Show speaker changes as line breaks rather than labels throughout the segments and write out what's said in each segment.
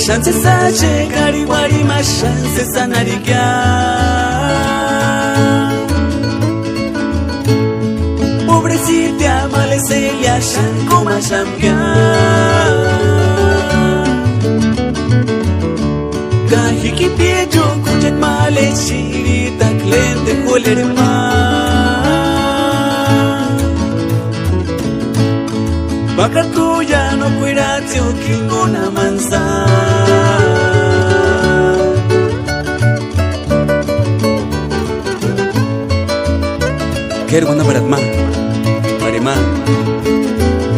Chance sache gari wari ma chance sanarikia Pobrecita maleselia shan koma shambia Kahiki piejo kujet male shirita klente kolerma Baka tuya no cuiratio kingona mansa Kerwana Baratma, Marema,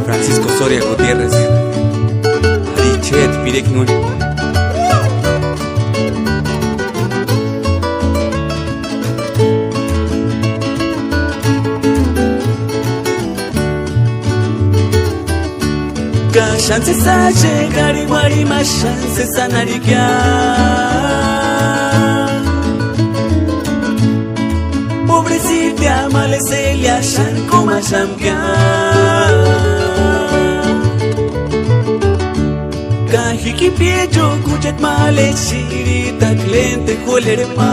Francisco Soria Gutiérrez, Arichet Pireknun. Chance sache gari wari ma chance sanarikia Pobrecita maleselia shan koma shambia Kahiki piejo kujet male shirita klente kolerma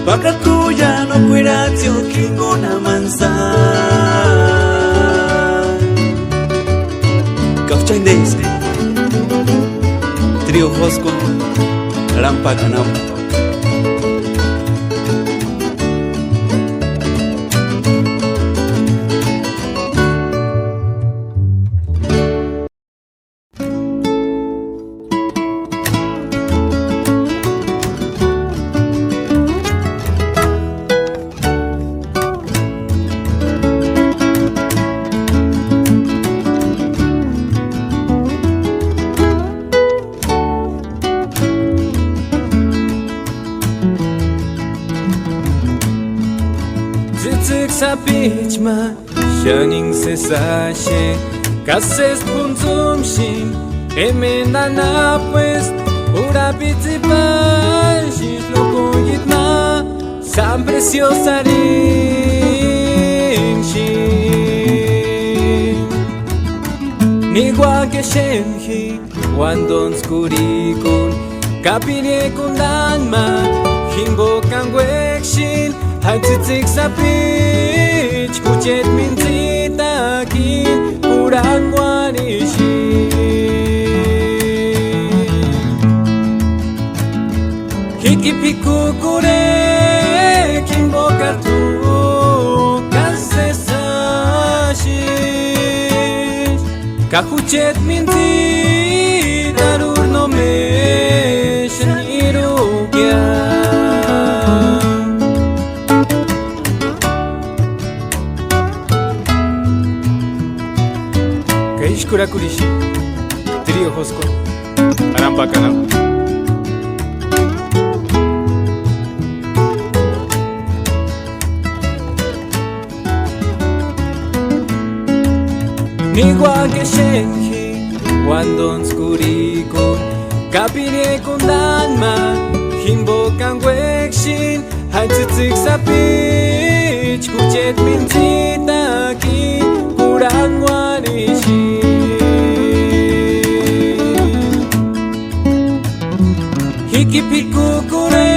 Baka tuya no cuiratio kingona mansa Kafchaindeis Trio Josco Rampa Ganau
Sapichma, Shaning Sesashe, Cases Punzum Shin, Emenana pues, Ura Pitipan, Shishloco Yitna, San Preciosa Rinshin. Nigua que Shenhi, Wandon Skurikun, Kapine Kundanma, Himbo Kangwekshin. Haitzik sapich kuchet minzita kin kurang wanishi Hiki piku kure kimbo kartu kasesashish Kakuchet minzita rurno me shanirugya Kurakurishi, Trio Josco, Arampa Canal. Nigua que Shenhi, Wandon Skuriko, Kapine Kundanma, Himbo Kangwekshin, Haitzik Sapich, Kuchet Minzita Kin, Kurang Wanishi. Hiki piku kure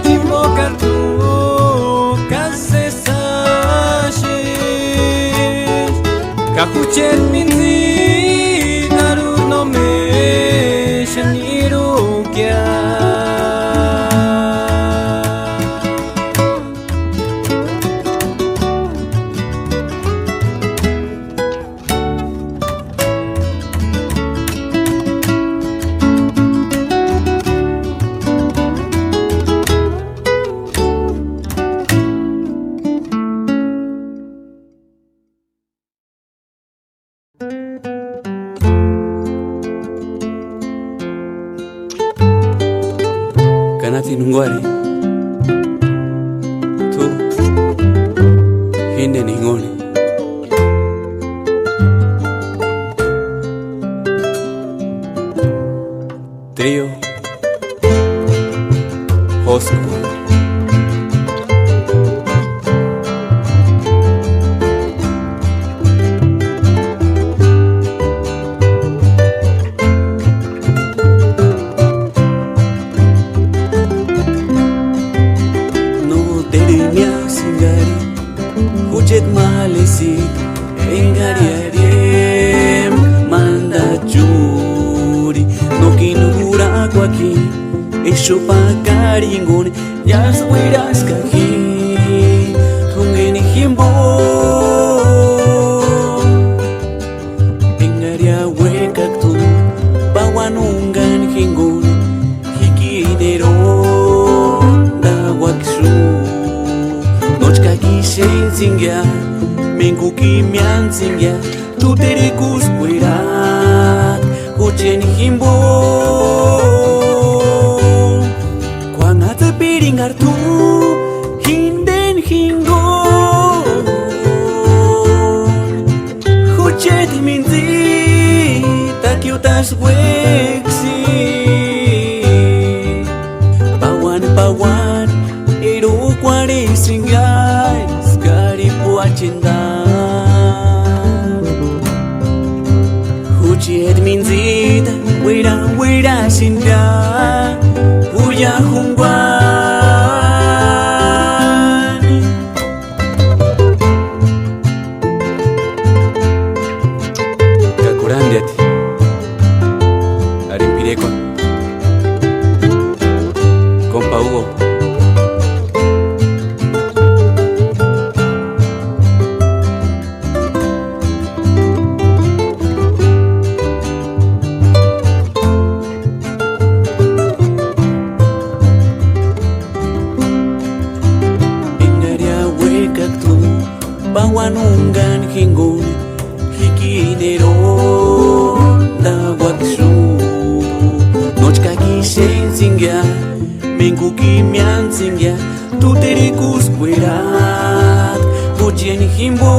kimbo kartu kasesashish Kakuchet minzi darur no me shanirukya
kanati nungwari tu hinde ningoni trio Hosku Hujet malesit engariariem manda juri no kinura kwaki esho pakaringone yas wiras kaki tungeni himbo engaria wekaktu bawanungan hingone hikidero da wakshu Singya, menguki mian singya, tu tere kuspuirat, hujen himbo. Kuanga te piringar tu, hinden hingo. Hujet minzi, takyutas weksi. Pawan, eru kware singgay. Cinta Hujiet minzita Wira sinda Huya hungwan Kakurandiati Arimpireko Compa Hugo Bawanungan hingun hikidero da wakshu Nochka kishen singya menguki mian singya tu tere kuspuirat hujen himbo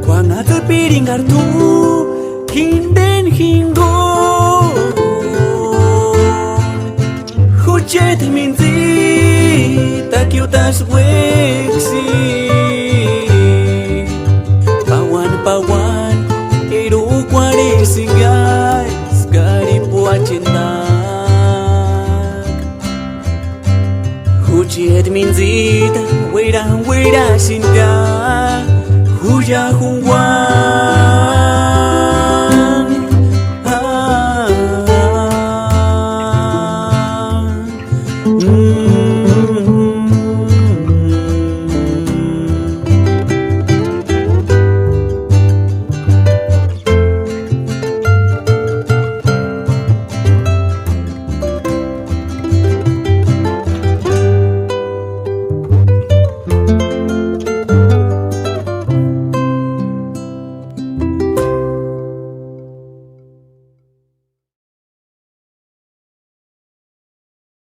Kuanga te piringar tu hinden hingo Hujet minzi Takyutas weksi Pawan Eru kwari singgay Skari buat cinta Hujiet minzita Wira singgay Huya hungwan